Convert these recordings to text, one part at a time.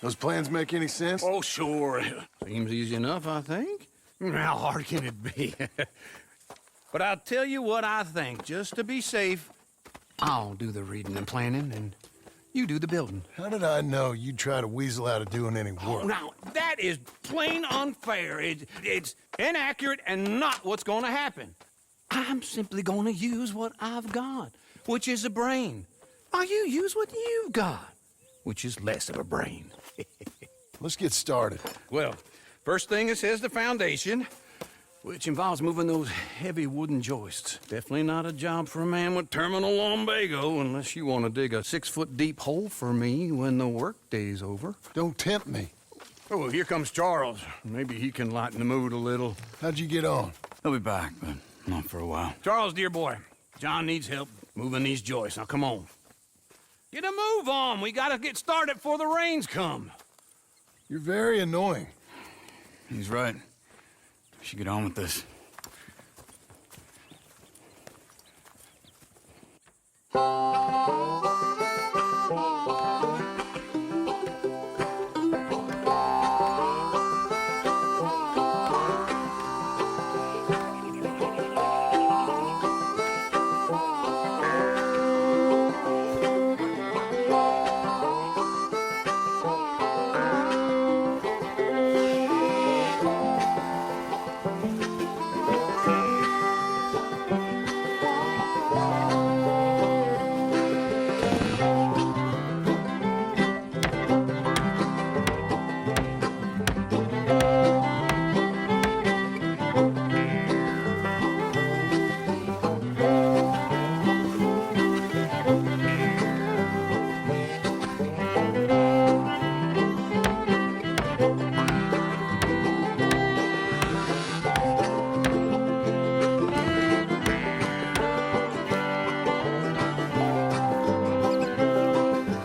Those plans make any sense? Oh, sure. Seems easy enough, I think. How hard can it be? But I'll tell you what I think. Just to be safe, I'll do the reading and planning, and you do the building. How did I know you'd try to weasel out of doing any work? Now, that is plain unfair. It's inaccurate and not what's going to happen. I'm simply going to use what I've got, which is a brain. While you use what you've got, which is less of a brain. Let's get started. Well, first thing it says the foundation, which involves moving those heavy wooden joists. Definitely not a job for a man with terminal lumbago unless you want to dig a 6-foot deep hole for me when the workday's over. Don't tempt me. Oh, here comes Charles. Maybe he can lighten the mood a little. How'd you get on? He'll be back, but not for a while. Charles, dear boy, John needs help moving these joists. Now, come on. Get a move on. We gotta get started before the rains come. You're very annoying. He's right. We should get on with this.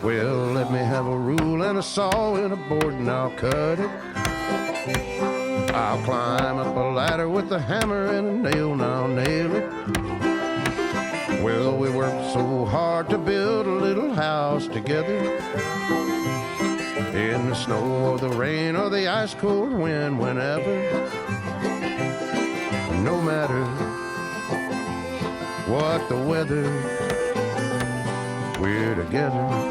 Well, let me have a rule and a saw and a board and I'll cut it. I'll climb up a ladder with a hammer and a nail and I'll nail it. Well, we worked so hard to build a little house together. In the snow or the rain or the ice cold wind, whenever. No matter what the weather, we're together.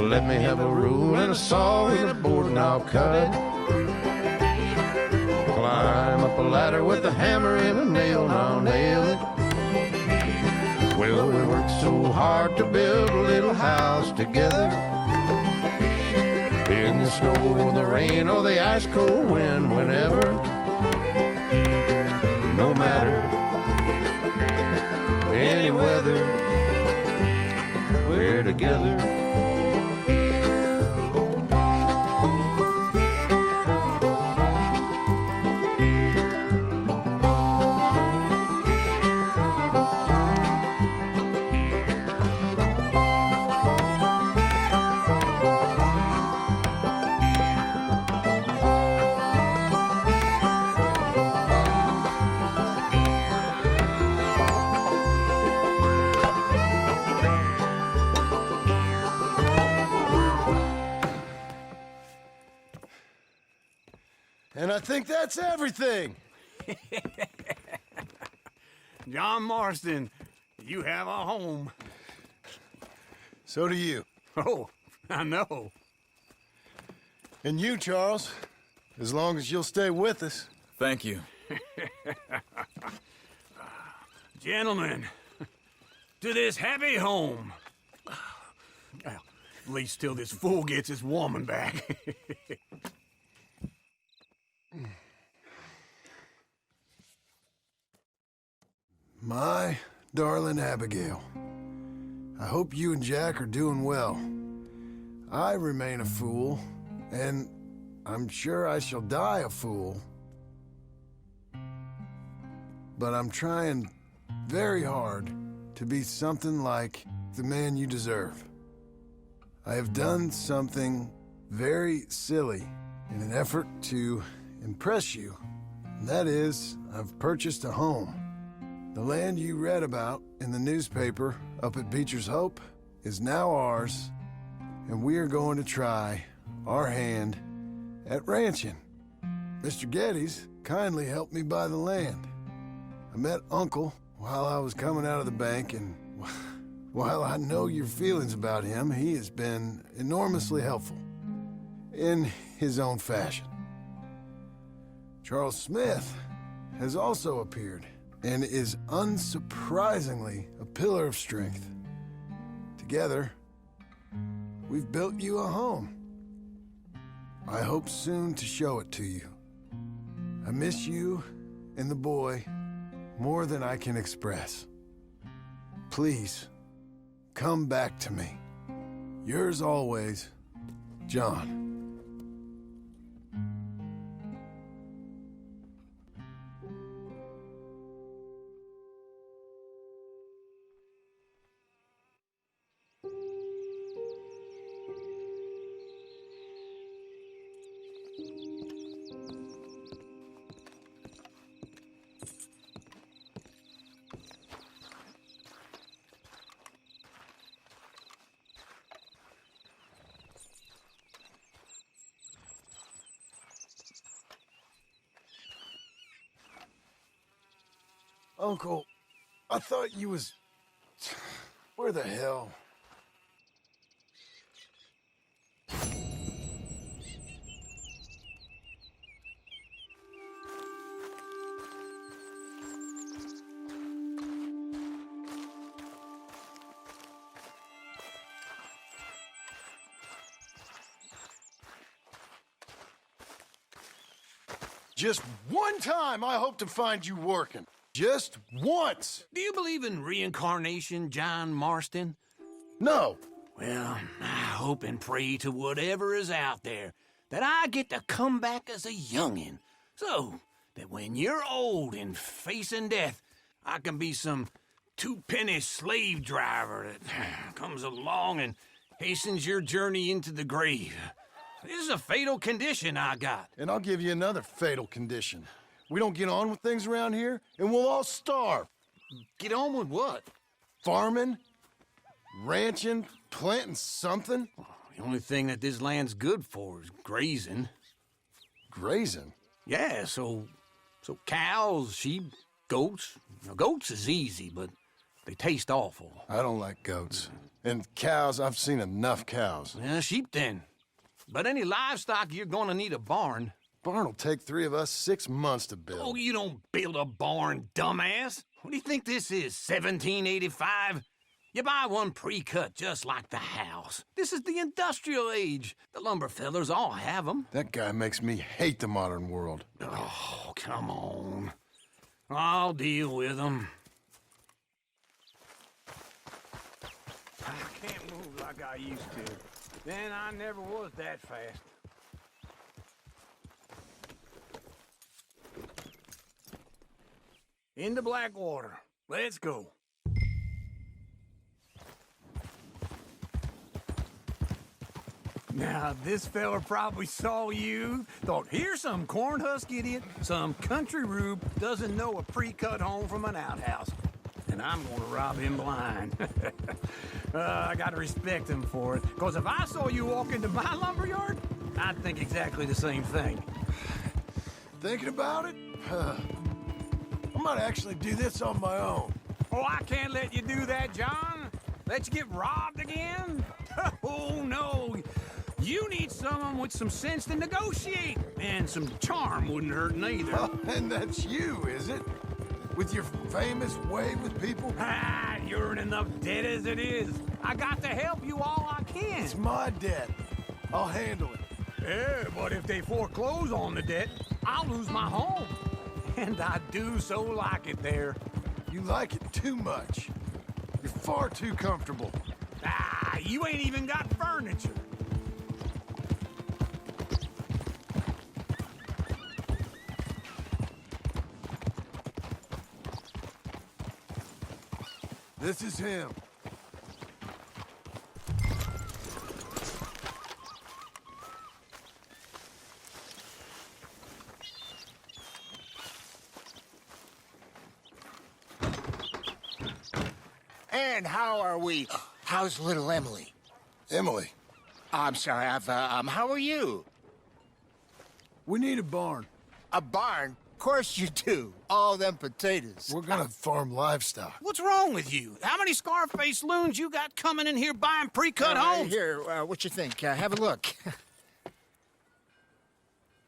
Let me have a rule and a saw and a board and I'll cut it. Climb up a ladder with a hammer and a nail and I'll nail it. Well, we worked so hard to build a little house together. In the snow or the rain or the ice cold wind, whenever. No matter any weather, we're together. And I think that's everything. John Marston, you have a home. So do you. Oh, I know. And you, Charles. As long as you'll stay with us. Thank you. Gentlemen, to this happy home. Well, at least till this fool gets his woman back. My darling Abigail, I hope you and Jack are doing well. I remain a fool, and I'm sure I shall die a fool. But I'm trying very hard to be something like the man you deserve. I have done something very silly in an effort to impress you. And that is, I've purchased a home. The land you read about in the newspaper up at Beecher's Hope is now ours, and we are going to try our hand at ranching. Mr. Geddes kindly helped me buy the land. I met Uncle while I was coming out of the bank, and while I know your feelings about him, he has been enormously helpful in his own fashion. Charles Smith has also appeared and is unsurprisingly a pillar of strength. Together, we've built you a home. I hope soon to show it to you. I miss you and the boy more than I can express. Please, come back to me. Yours always, John. Uncle, I thought you was... Where the hell? Just one time I hope to find you working. Just once. Do you believe in reincarnation, John Marston? No. Well, I hope and pray to whatever is out there that I get to come back as a youngin', so that when you're old and facing death, I can be some two-penny slave driver that comes along and hastens your journey into the grave. This is a fatal condition I got. And I'll give you another fatal condition. We don't get on with things around here, and we'll all starve. Get on with what? Farming, ranching, planting something. The only thing that this land's good for is grazing. Grazing? Yeah, so cows, sheep, goats. Now, goats is easy, but they taste awful. I don't like goats. And cows, I've seen enough cows. Yeah, sheep then. But any livestock, you're gonna need a barn. Barn will take 3 of us 6 months to build. Oh, you don't build a barn, dumbass. What do you think this is, 1785? You buy one pre-cut just like the house. This is the industrial age. The lumber fellers all have them. That guy makes me hate the modern world. Oh, come on. I'll deal with them. I can't move like I used to. Then I never was that fast. Into Blackwater. Let's go. Now, this fella probably saw you, thought, here's some cornhusk idiot, some country rube doesn't know a pre-cut home from an outhouse. And I'm gonna rob him blind. I gotta respect him for it, because if I saw you walk into my lumberyard, I'd think exactly the same thing. Thinking about it? I might actually do this on my own. Oh, I can't let you do that, John. Let you get robbed again? Oh, no. You need someone with some sense to negotiate. And some charm wouldn't hurt neither. Oh, and that's you, is it? With your famous way with people? Ah, you're in enough debt as it is. I got to help you all I can. It's my debt. I'll handle it. Yeah, but if they foreclose on the debt, I'll lose my home. And I do so like it there. You like it too much. You're far too comfortable. Ah, you ain't even got furniture. This is him. And how are we? How's little Emily? Emily, I'm sorry, how are you? we need a barn. A barn? Of course you do. All them potatoes. We're gonna farm livestock. What's wrong with you? How many Scarface loons you got coming in here buying pre-cut homes? Here, what you think? Have a look.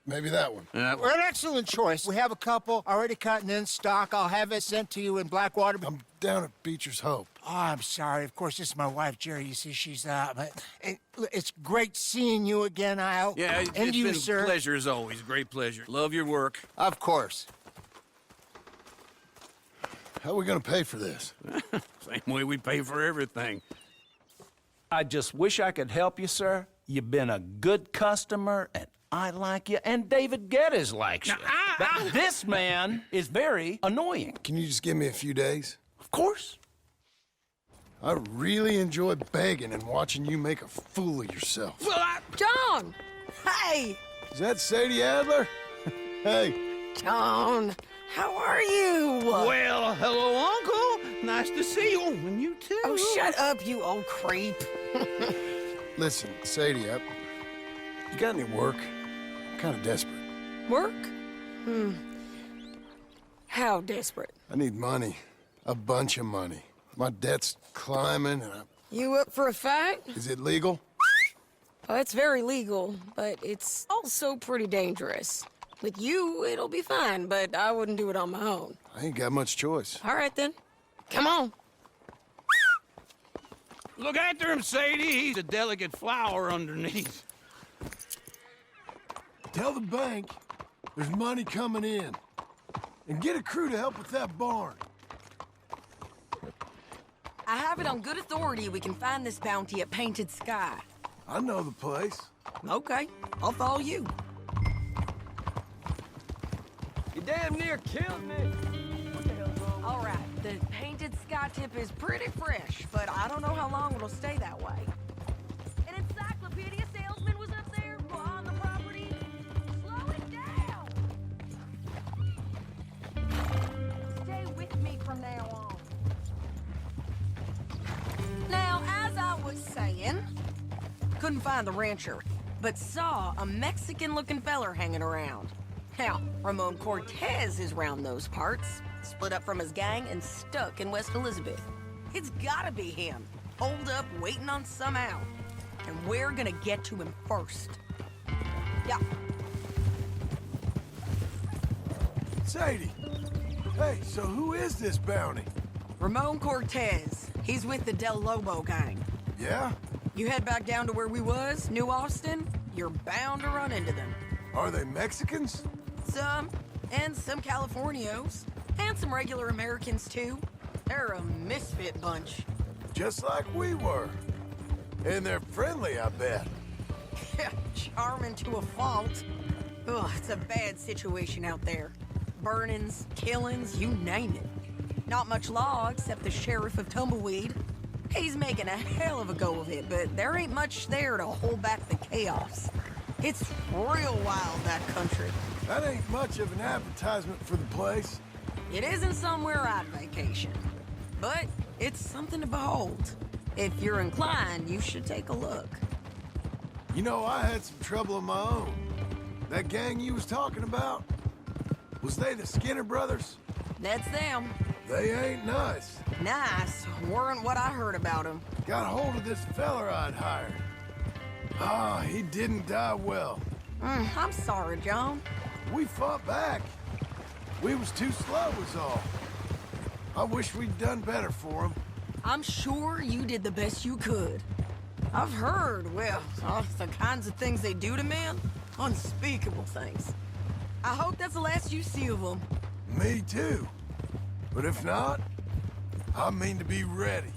Maybe that one. Well, an excellent choice. We have a couple already cut and in stock. I'll have it sent to you in Blackwater. I'm down at Beecher's Hope. Oh, I'm sorry. Of course, this is my wife, Jerry. You see, she's it's great seeing you again, Al. Yeah, and it's you, been sir. a pleasure as always. Great pleasure. Love your work. Of course. How are we gonna pay for this? Same way we pay for everything. I just wish I could help you, sir. You've been a good customer, and I like you, and David Geddes likes you. But this man is very annoying. Can you just give me a few days? Of course. I really enjoy begging and watching you make a fool of yourself. Well, John! Hey! Is that Sadie Adler? Hey, John, how are you? well, hello, Uncle. Nice to see you. Oh, and you too. Oh, shut up, you old creep. listen, Sadie, you got any work? I'm kind of desperate. Work? How desperate? I need money. A bunch of money. My debt's climbing, and You up for a fight? is it legal? Well, it's very legal, but it's also pretty dangerous. With you, it'll be fine, but I wouldn't do it on my own. I ain't got much choice. All right, then. Come on. Look after him, Sadie. He's a delicate flower underneath. Tell the bank there's money coming in. And get a crew to help with that barn. I have it on good authority we can find this bounty at Painted Sky. I know the place. Okay, I'll follow you. You damn near killed me. All right, the Painted Sky tip is pretty fresh, but I don't know how long it'll stay that way. An encyclopedia salesman was up there on the property. Slow it down. Stay with me from now on. Now, as I was saying, couldn't find the rancher, but saw a Mexican-looking feller hanging around. Now, Ramon Cortez is round those parts, split up from his gang and stuck in West Elizabeth. It's gotta be him, holed up waiting on some out. And we're gonna get to him first. Yeah. Sadie! Hey, so who is this bounty? Ramon Cortez. He's with the Del Lobo gang. Yeah? You head back down to where we was, New Austin, you're bound to run into them. Are they Mexicans? Some, and some Californios, and some regular Americans too. They're a misfit bunch. Just like we were. And they're friendly, I bet. Charming to a fault. Ugh, it's a bad situation out there. Burnings, killings, you name it. Not much law except the sheriff of Tumbleweed. He's making a hell of a go of it, but there ain't much there to hold back the chaos. It's real wild, that country. That ain't much of an advertisement for the place. It isn't somewhere I'd vacation, but it's something to behold. If you're inclined, you should take a look. You know, I had some trouble of my own. That gang you was talking about, was they the Skinner brothers? That's them. They ain't nice. Nice. Weren't what I heard about him. Got hold of this feller I'd hired. Ah, he didn't die well. I'm sorry, John. We fought back. We was too slow was all. I wish we'd done better for him. I'm sure you did the best you could. I've heard, well, the kinds of things they do to men. Unspeakable things. I hope that's the last you see of them. Me too. But if not, I mean to be ready.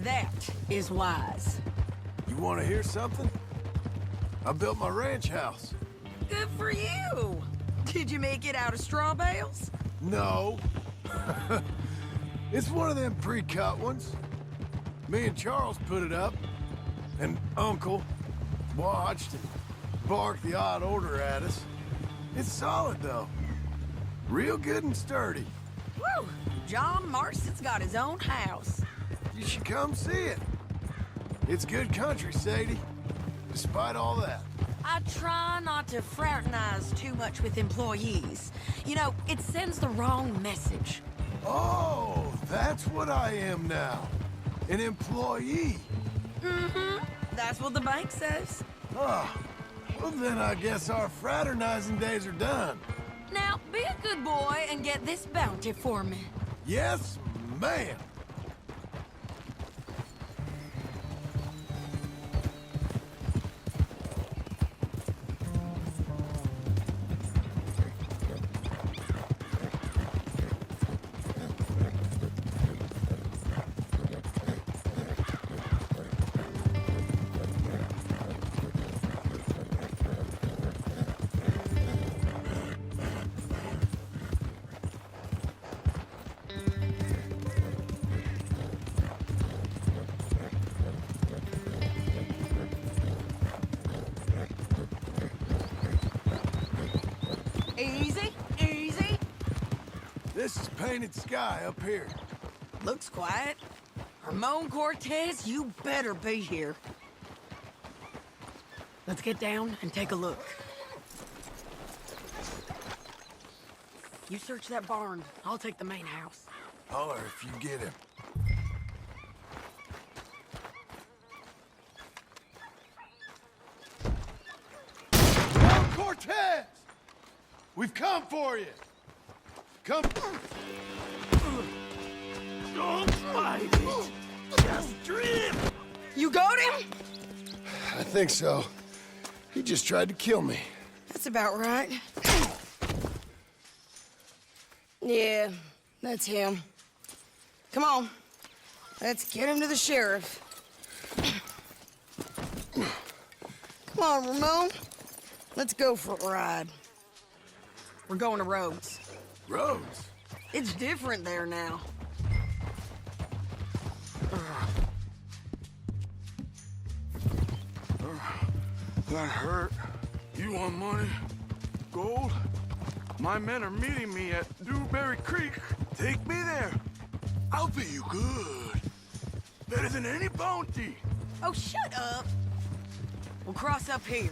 That is wise. You want to hear something? I built my ranch house. Good for you. Did you make it out of straw bales? No. It's one of them pre-cut ones. Me and Charles put it up, and Uncle watched and barked the odd order at us. It's solid, though. Real good and sturdy. Woo! John Marston's got his own house. You should come see it. It's good country, Sadie. Despite all that. I try not to fraternize too much with employees. You know, it sends the wrong message. Oh, that's what I am now. An employee. Mm-hmm. That's what the bank says. Ah, well then I guess our fraternizing days are done. Now, be a good boy and get this bounty for me. Yes, ma'am. Easy, easy. This is painted sky up here. Looks quiet. Ramon Cortez, you better be here. Let's get down and take a look. You search that barn. I'll take the main house. Holler if you get him. Ramon Cortez! We've come for you! Come... Don't fight it! Just drip! You got him? I think so. He just tried to kill me. That's about right. Yeah, that's him. Come on. Let's get him to the sheriff. Come on, Ramon. Let's go for a ride. We're going to Rhodes. Rhodes? It's different there now. That hurt. You want money? Gold? My men are meeting me at Dewberry Creek. Take me there. I'll pay you good. Better than any bounty. Oh, shut up. We'll cross up here.